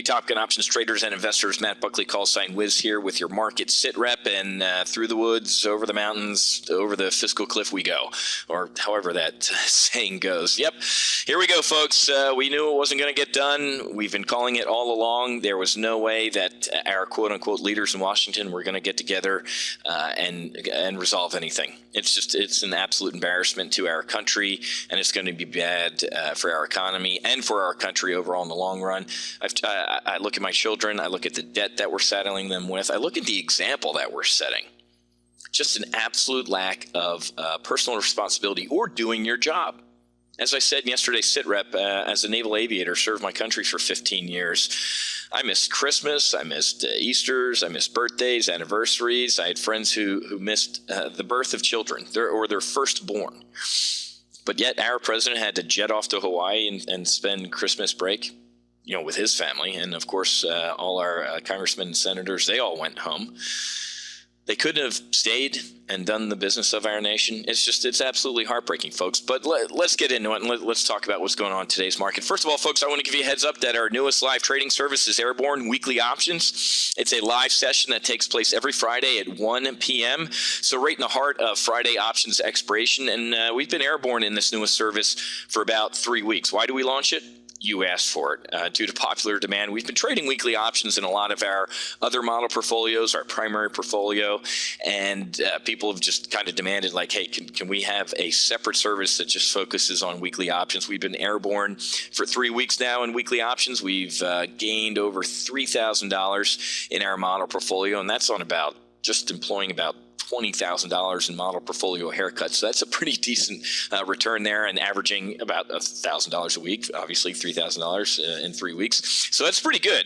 Top Gun options traders and investors. Matt Buckley, call sign Wiz here with your market sitrep, and through the woods, over the mountains, over the fiscal cliff we go, or however that saying goes. Yep, here we go, folks. We knew it wasn't going to get done. We've been calling it all along. There was no way that our quote-unquote leaders in Washington were going to get together and resolve anything. It's an absolute embarrassment to our country, and it's going to be bad for our economy and for our country overall in the long run. I look at my children. I look at the debt that we're saddling them with. I look at the example that we're setting. Just an absolute lack of personal responsibility or doing your job. As I said in yesterday's sitrep, as a naval aviator, served my country for 15 years. I missed Christmas. I missed Easters. I missed birthdays, anniversaries. I had friends who missed the birth of children or their firstborn. But yet our president had to jet off to Hawaii and spend Christmas break, with his family. And of course, all our congressmen and senators, they all went home. They couldn't have stayed and done the business of our nation. It's absolutely heartbreaking, folks. But let's get into it, and let's talk about what's going on in today's market. First of all, folks, I want to give you a heads up that our newest live trading service is Airborne Weekly Options. It's a live session that takes place every Friday at 1 p.m., so right in the heart of Friday options expiration. And we've been airborne in this newest service for about 3 weeks. Why do we launch it? You asked for it. Due to popular demand, we've been trading weekly options in a lot of our other model portfolios, our primary portfolio, and people have just kind of demanded, like, hey, can we have a separate service that just focuses on weekly options? We've been airborne for 3 weeks now in weekly options. We've gained over $3,000 in our model portfolio, and that's on just employing about $20,000 in model portfolio haircuts. So that's a pretty decent return there, and averaging about $1,000 a week, obviously $3,000 in 3 weeks. So that's pretty good.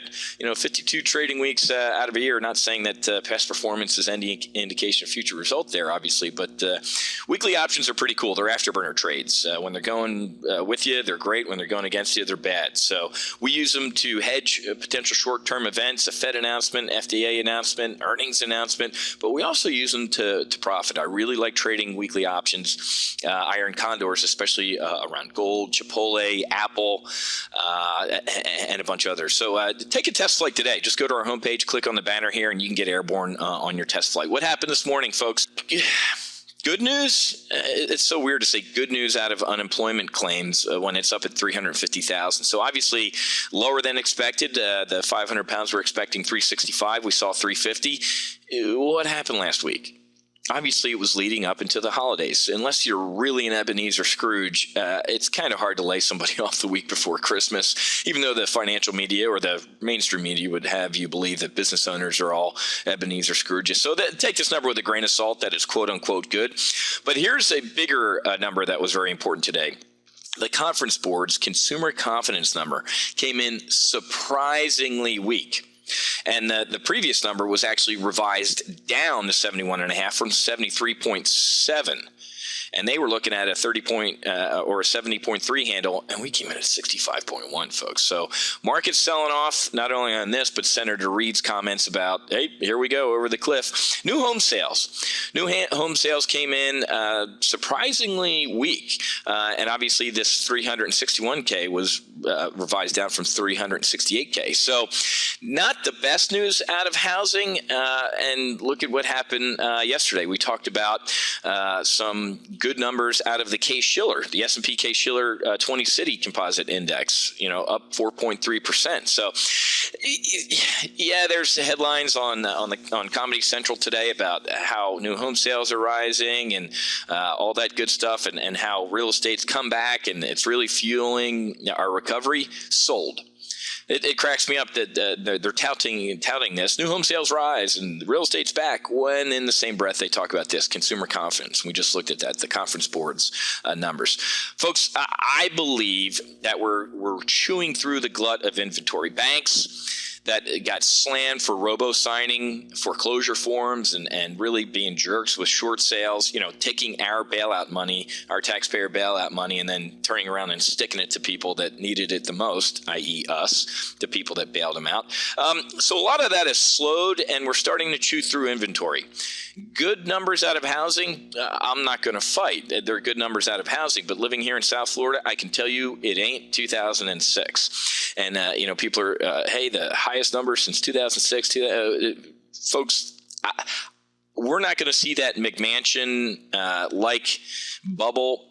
52 trading weeks out of a year. Not saying that past performance is any indication of future result there, obviously, but weekly options are pretty cool. They're afterburner trades. When they're going with you, they're great. When they're going against you, they're bad. So we use them to hedge potential short-term events, a Fed announcement, FDA announcement, earnings announcement, but we also use them to profit. I really like trading weekly options, iron condors, especially around gold, Chipotle, Apple, and a bunch of others. So take a test flight today. Just go to our homepage, click on the banner here, and you can get airborne on your test flight. What happened this morning, folks? Good news? It's so weird to say good news out of unemployment claims when it's up at 350,000. So obviously lower than expected. The 500 pounds we're expecting 365. We saw 350. What happened last week? Obviously, it was leading up into the holidays. Unless you're really an Ebenezer Scrooge, it's kind of hard to lay somebody off the week before Christmas, even though the financial media or the mainstream media would have you believe that business owners are all Ebenezer Scrooges. So take this number with a grain of salt. That is quote-unquote good. But here's a bigger number that was very important today. The Conference Board's consumer confidence number came in surprisingly weak. And the previous number was actually revised down to 71.5 from 73.7. And they were looking at a 30-point or a 70.3 handle, and we came in at 65.1, folks. So market's selling off not only on this, but Senator Reid's comments about, hey, here we go over the cliff. New home sales. Home sales came in surprisingly weak. And obviously this 361K was revised down from 368K. So not the best news out of housing. And look at what happened yesterday. We talked about some good numbers out of the Case-Shiller, the S&P Case-Shiller 20 City Composite Index, up 4.3%. So, yeah, there's headlines on Comedy Central today about how new home sales are rising and all that good stuff, and how real estate's come back and it's really fueling our recovery. Sold. It cracks me up that they're touting this. New home sales rise and real estate's back, when in the same breath they talk about this, consumer confidence. We just looked at that, the Conference Board's numbers. Folks, I believe that we're chewing through the glut of inventory. Banks that got slammed for robo-signing foreclosure forms and really being jerks with short sales, taking our bailout money, our taxpayer bailout money, and then turning around and sticking it to people that needed it the most, i.e. us, the people that bailed them out. So a lot of that is slowed, and we're starting to chew through inventory. Good numbers out of housing, I'm not going to fight. They're good numbers out of housing, but living here in South Florida, I can tell you it ain't 2006. And, people are, hey, the highest number since 2006. Folks, we're not going to see that McMansion-like bubble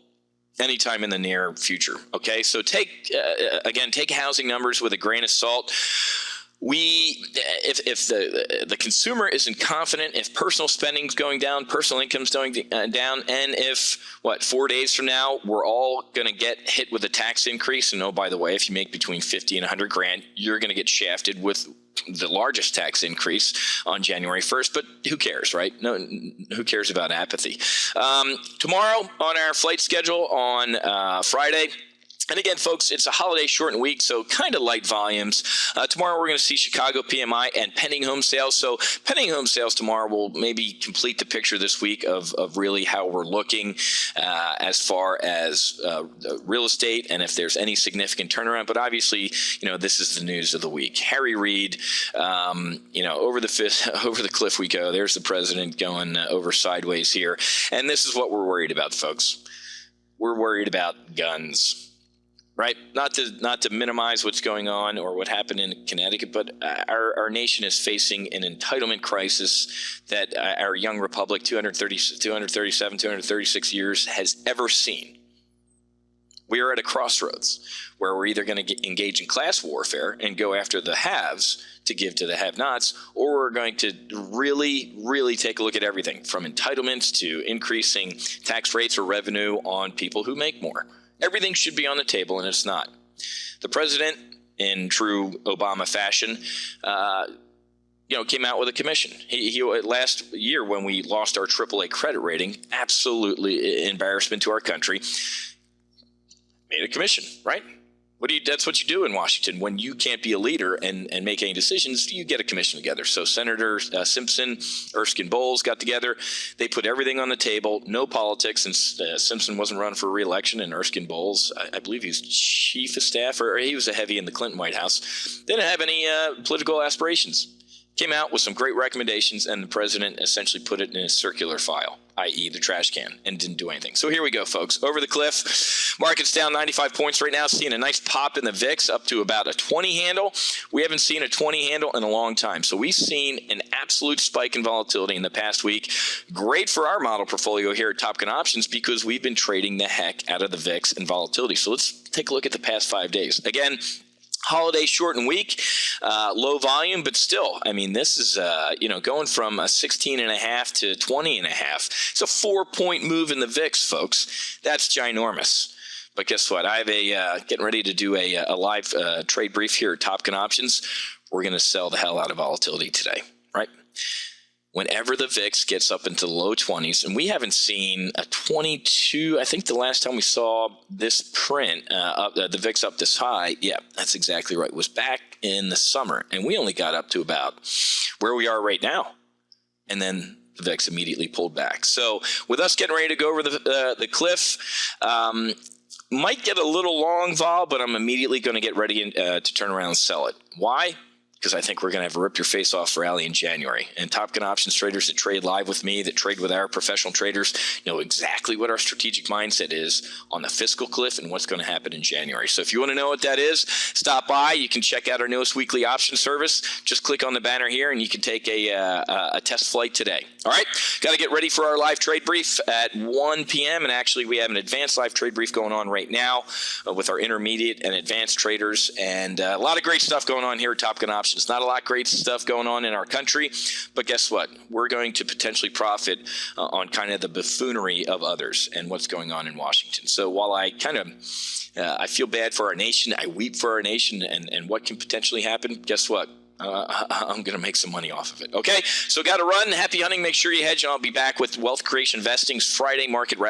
anytime in the near future. Okay, so take housing numbers with a grain of salt. If the consumer isn't confident, if personal spending's going down, personal income's going down, and if 4 days from now we're all going to get hit with a tax increase, and oh, by the way, if you make between 50 and 100 grand, you're going to get shafted with the largest tax increase on January 1st, but who cares, right? No, who cares about apathy? Tomorrow on our flight schedule on Friday. And again, folks, it's a holiday shortened week, so kind of light volumes. Tomorrow we're going to see Chicago PMI and pending home sales. So pending home sales tomorrow will maybe complete the picture this week of really how we're looking as far as real estate and if there's any significant turnaround. But obviously, this is the news of the week. Harry Reid, over the cliff we go. There's the president going over sideways here. And this is what we're worried about, folks. We're worried about guns. Right, not to minimize what's going on or what happened in Connecticut, but our nation is facing an entitlement crisis that our young republic, 237, 236 years, has ever seen. We are at a crossroads where we're either going to engage in class warfare and go after the haves to give to the have-nots, or we're going to really, really take a look at everything from entitlements to increasing tax rates or revenue on people who make more. Everything should be on the table, and it's not. The president, in true Obama fashion, came out with a commission. He last year, when we lost our AAA credit rating, absolutely embarrassment to our country, made a commission, right? That's what you do in Washington. When you can't be a leader and make any decisions, you get a commission together. So Senator Simpson, Erskine Bowles got together. They put everything on the table, no politics, since Simpson wasn't running for re-election, and Erskine Bowles, I believe he was chief of staff, or he was a heavy in the Clinton White House. They didn't have any political aspirations. Came out with some great recommendations, and the president essentially put it in a circular file, i.e. the trash can, and didn't do anything. So here we go, folks. Over the cliff. Market's down 95 points right now, seeing a nice pop in the VIX up to about a 20 handle. We haven't seen a 20 handle in a long time. So we've seen an absolute spike in volatility in the past week. Great for our model portfolio here at Top Gun Options because we've been trading the heck out of the VIX and volatility. So let's take a look at the past 5 days. Again, holiday shortened week, low volume, but still, this is, going from a 16.5 to 20.5. It's a 4-point move in the VIX, folks. That's ginormous. But guess what? I have getting ready to do a live trade brief here at Top Gun Options. We're going to sell the hell out of volatility today, right? Whenever the VIX gets up into the low 20s, and we haven't seen a 22, I think the last time we saw this print, the VIX up this high, yeah, that's exactly right, was back in the summer. And we only got up to about where we are right now. And then the VIX immediately pulled back. So with us getting ready to go over the cliff, might get a little long vol, but I'm immediately going to get ready to turn around and sell it. Why? Because I think we're going to have a rip-your-face-off rally in January. And Top Gun Options traders that trade live with me, that trade with our professional traders, know exactly what our strategic mindset is on the fiscal cliff and what's going to happen in January. So if you want to know what that is, stop by. You can check out our newest weekly option service. Just click on the banner here, and you can take a test flight today. All right? Got to get ready for our live trade brief at 1 p.m. And actually, we have an advanced live trade brief going on right now with our intermediate and advanced traders. And a lot of great stuff going on here at Top Gun Options. Not a lot of great stuff going on in our country, but guess what? We're going to potentially profit on kind of the buffoonery of others and what's going on in Washington. So while I I feel bad for our nation, I weep for our nation and what can potentially happen, guess what? I'm going to make some money off of it. Okay, so got to run. Happy hunting. Make sure you hedge, and I'll be back with Wealth Creation Investing's Friday market